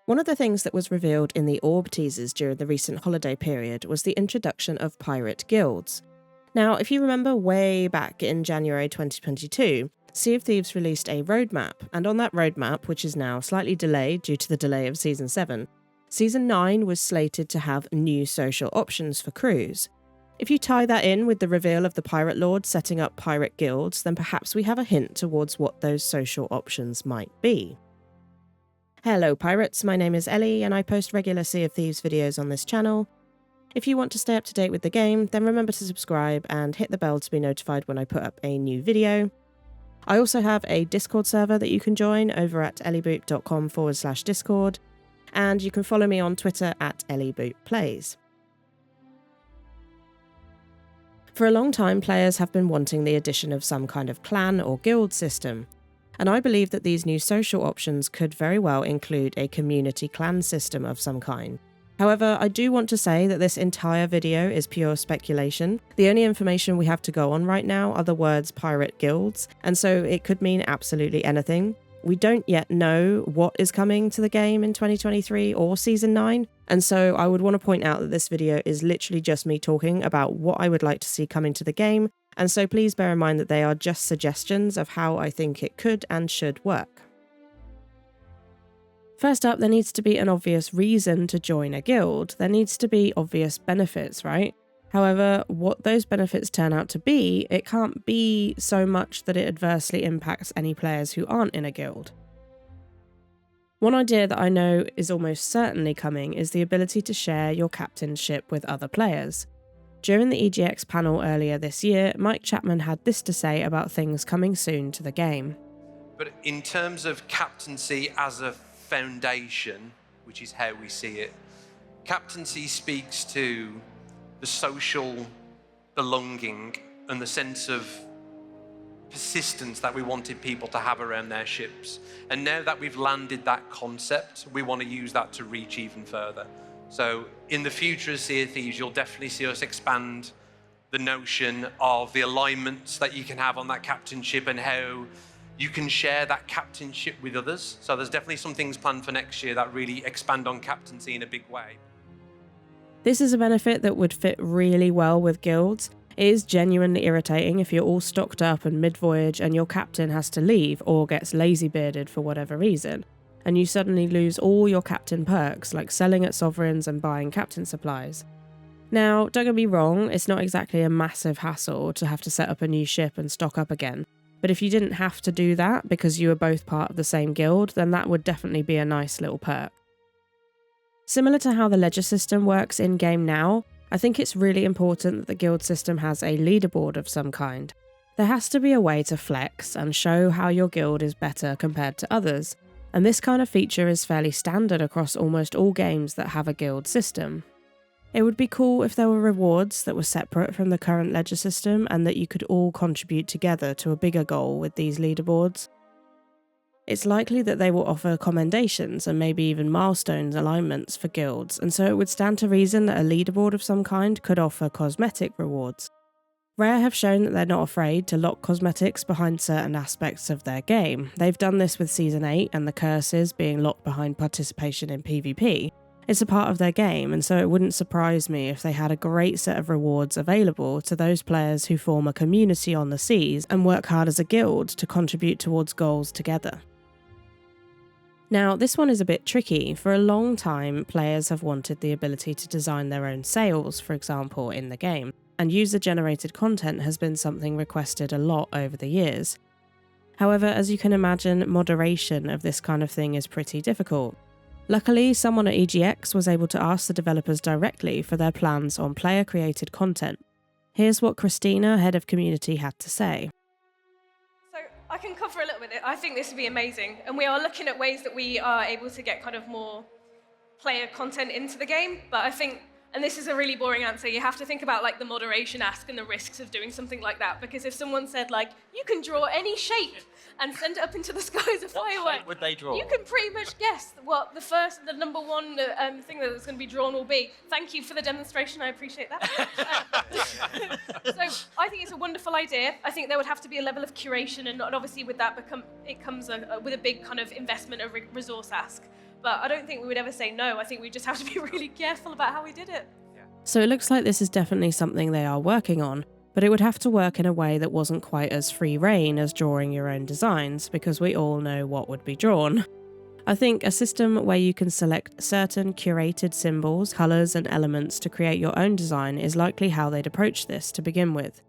One of the things that was revealed in the orb teasers during the recent holiday period was the introduction of pirate guilds. Now, if you remember way back in January 2022, Sea of Thieves released a roadmap, and on that roadmap, which is now slightly delayed due to the delay of Season 7, Season 9 was slated to have new social options for crews. If you tie that in with the reveal of the Pirate Lord setting up pirate guilds, then perhaps we have a hint towards what those social options might be. Hello pirates, my name is Ellie and I post regular Sea of Thieves videos on this channel. If you want to stay up to date with the game, then remember to subscribe and hit the bell to be notified when I put up a new video. I also have a Discord server that you can join over at ellieboop.com/discord, and you can follow me on Twitter at ellieboopplays. For a long time, players have been wanting the addition of some kind of clan or guild system, and I believe that these new social options could very well include a community clan system of some kind. However, I do want to say that this entire video is pure speculation. The only information we have to go on right now are the words pirate guilds, and so it could mean absolutely anything. We don't yet know what is coming to the game in 2023 or Season 9, and so I would want to point out that this video is literally just me talking about what I would like to see coming to the game, and so please bear in mind that they are just suggestions of how I think it could and should work. First up, there needs to be an obvious reason to join a guild. There needs to be obvious benefits, right? However, what those benefits turn out to be, it can't be so much that it adversely impacts any players who aren't in a guild. One idea that I know is almost certainly coming is the ability to share your captainship with other players. During the EGX panel earlier this year, Mike Chapman had this to say about things coming soon to the game. But in terms of captaincy as a foundation, which is how we see it, captaincy speaks to the social belonging and the sense of persistence that we wanted people to have around their ships. And now that we've landed that concept, we want to use that to reach even further. So in the future of Sea of Thieves, you'll definitely see us expand the notion of the alignments that you can have on that captainship and how you can share that captainship with others. So there's definitely some things planned for next year that really expand on captaincy in a big way. This is a benefit that would fit really well with guilds. It is genuinely irritating if you're all stocked up and mid-voyage and your captain has to leave or gets lazy-bearded for whatever reason, and you suddenly lose all your captain perks like selling at sovereigns and buying captain supplies. Now, don't get me wrong, it's not exactly a massive hassle to have to set up a new ship and stock up again, but if you didn't have to do that because you were both part of the same guild, then that would definitely be a nice little perk. Similar to how the ledger system works in-game now, I think it's really important that the guild system has a leaderboard of some kind. There has to be a way to flex and show how your guild is better compared to others, and this kind of feature is fairly standard across almost all games that have a guild system. It would be cool if there were rewards that were separate from the current ledger system and that you could all contribute together to a bigger goal with these leaderboards. It's likely that they will offer commendations and maybe even milestone alignments for guilds, and so it would stand to reason that a leaderboard of some kind could offer cosmetic rewards. Rare have shown that they're not afraid to lock cosmetics behind certain aspects of their game. They've done this with Season 8 and the curses being locked behind participation in PvP. It's a part of their game, and so it wouldn't surprise me if they had a great set of rewards available to those players who form a community on the seas and work hard as a guild to contribute towards goals together. Now, this one is a bit tricky. For a long time, players have wanted the ability to design their own sails, for example, in the game, and user-generated content has been something requested a lot over the years. However, as you can imagine, moderation of this kind of thing is pretty difficult. Luckily, someone at EGX was able to ask the developers directly for their plans on player-created content. Here's what Christina, head of community, had to say. I can cover a little bit. I think this would be amazing. And we are looking at ways that we are able to get kind of more player content into the game. But I think, and this is a really boring answer, you have to think about like the moderation ask and the risks of doing something like that. Because if someone said like, you can draw any shape and send it up into the sky as a firework. What shape would they draw? You can pretty much guess what the number one thing that's going to be drawn will be. Thank you for the demonstration, I appreciate that. So I think it's a wonderful idea. I think there would have to be a level of curation, and obviously with that it comes with a big kind of investment of resource ask. But I don't think we would ever say no. I think we just have to be really careful about how we did it. So it looks like this is definitely something they are working on, but it would have to work in a way that wasn't quite as free reign as drawing your own designs, because we all know what would be drawn. I think a system where you can select certain curated symbols, colours and elements to create your own design is likely how they'd approach this to begin with.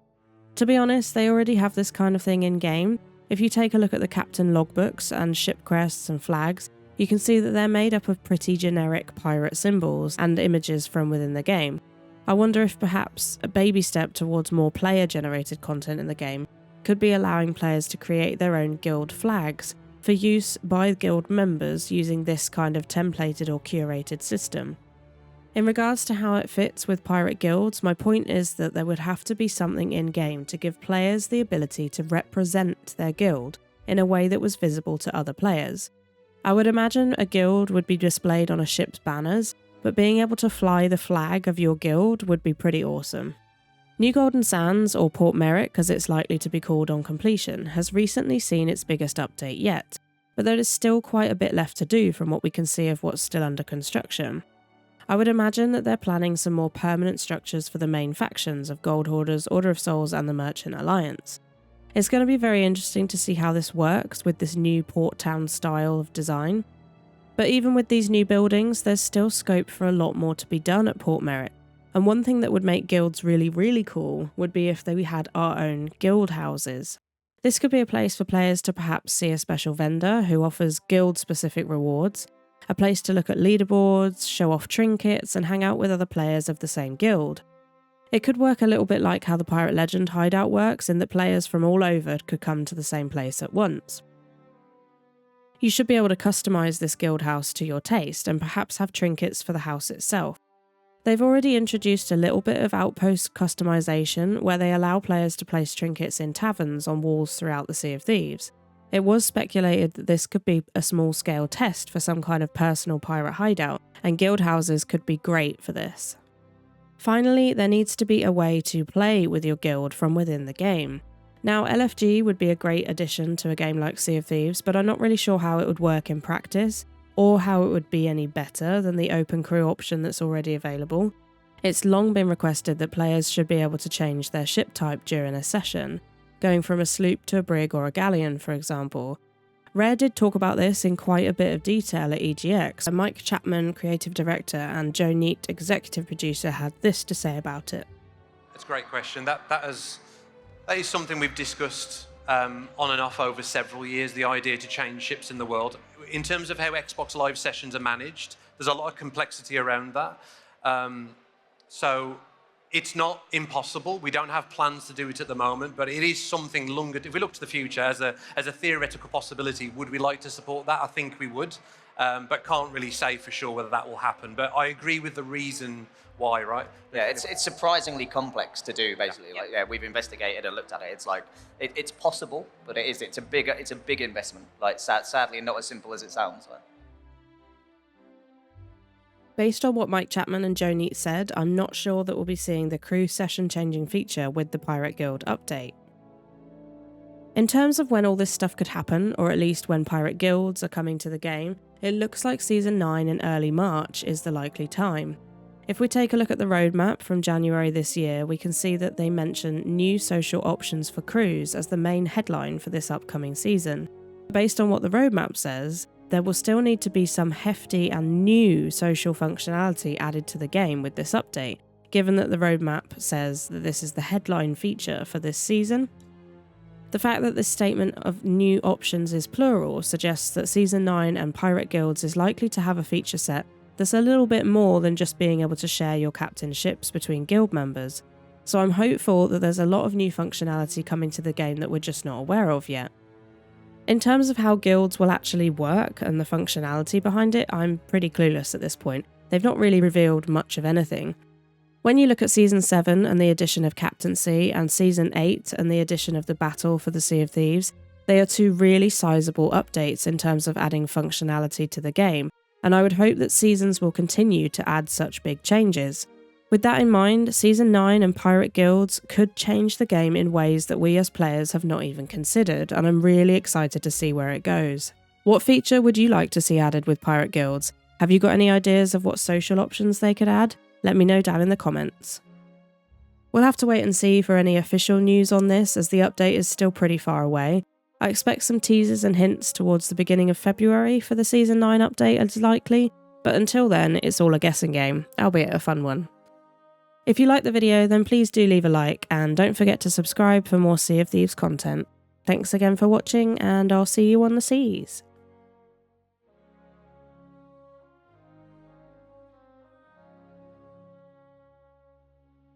To be honest, they already have this kind of thing in-game. If you take a look at the captain logbooks and ship crests and flags, you can see that they're made up of pretty generic pirate symbols and images from within the game. I wonder if perhaps a baby step towards more player-generated content in the game could be allowing players to create their own guild flags for use by guild members using this kind of templated or curated system. In regards to how it fits with pirate guilds, my point is that there would have to be something in-game to give players the ability to represent their guild in a way that was visible to other players. I would imagine a guild would be displayed on a ship's banners, but being able to fly the flag of your guild would be pretty awesome. New Golden Sands, or Port Merrick as it's likely to be called on completion, has recently seen its biggest update yet, but there is still quite a bit left to do from what we can see of what's still under construction. I would imagine that they're planning some more permanent structures for the main factions of Gold Hoarders, Order of Souls and the Merchant Alliance. It's going to be very interesting to see how this works with this new port town style of design. But even with these new buildings, there's still scope for a lot more to be done at Port Merrick. And one thing that would make guilds really, really cool would be if we had our own guild houses. This could be a place for players to perhaps see a special vendor who offers guild-specific rewards, a place to look at leaderboards, show off trinkets, and hang out with other players of the same guild. It could work a little bit like how the Pirate Legend hideout works, in that players from all over could come to the same place at once. You should be able to customise this guild house to your taste and perhaps have trinkets for the house itself. They've already introduced a little bit of outpost customisation where they allow players to place trinkets in taverns on walls throughout the Sea of Thieves. It was speculated that this could be a small-scale test for some kind of personal pirate hideout, and guild houses could be great for this. Finally, there needs to be a way to play with your guild from within the game. Now, LFG would be a great addition to a game like Sea of Thieves, but I'm not really sure how it would work in practice, or how it would be any better than the open crew option that's already available. It's long been requested that players should be able to change their ship type during a session, going from a sloop to a brig or a galleon, for example. Rare did talk about this in quite a bit of detail at EGX, and Mike Chapman, creative director, and Joe Neate, executive producer, had this to say about it. That's a great question. That is something we've discussed on and off over several years, the idea to change ships in the world. In terms of how Xbox Live sessions are managed, there's a lot of complexity around that. So it's not impossible. We don't have plans to do it at the moment, but it is something longer. If we look to the future as a theoretical possibility, would we like to support that? I think we would, but can't really say for sure whether that will happen. But I agree with the reason why, right? Yeah, it's surprisingly complex to do, basically. Yeah. Like, yeah, we've investigated and looked at it. It's like it's possible, but it's a big investment. Like, sadly, not as simple as it sounds. Like. Based on what Mike Chapman and Joe Neate said, I'm not sure that we'll be seeing the crew session changing feature with the Pirate Guild update. In terms of when all this stuff could happen, or at least when pirate guilds are coming to the game, it looks like Season 9 in early March is the likely time. If we take a look at the roadmap from January this year, we can see that they mention new social options for crews as the main headline for this upcoming season. Based on what the roadmap says, there will still need to be some hefty and new social functionality added to the game with this update, given that the roadmap says that this is the headline feature for this season. The fact that this statement of new options is plural suggests that Season 9 and Pirate Guilds is likely to have a feature set that's a little bit more than just being able to share your captain ships between guild members. So I'm hopeful that there's a lot of new functionality coming to the game that we're just not aware of yet. In terms of how guilds will actually work and the functionality behind it, I'm pretty clueless at this point. They've not really revealed much of anything. When you look at Season 7 and the addition of Captaincy, and Season 8 and the addition of the Battle for the Sea of Thieves, they are two really sizable updates in terms of adding functionality to the game, and I would hope that seasons will continue to add such big changes. With that in mind, Season 9 and Pirate Guilds could change the game in ways that we as players have not even considered, and I'm really excited to see where it goes. What feature would you like to see added with Pirate Guilds? Have you got any ideas of what social options they could add? Let me know down in the comments. We'll have to wait and see for any official news on this, as the update is still pretty far away. I expect some teasers and hints towards the beginning of February for the Season 9 update as likely, but until then it's all a guessing game, albeit a fun one. If you liked the video, then please do leave a like, and don't forget to subscribe for more Sea of Thieves content. Thanks again for watching, and I'll see you on the seas.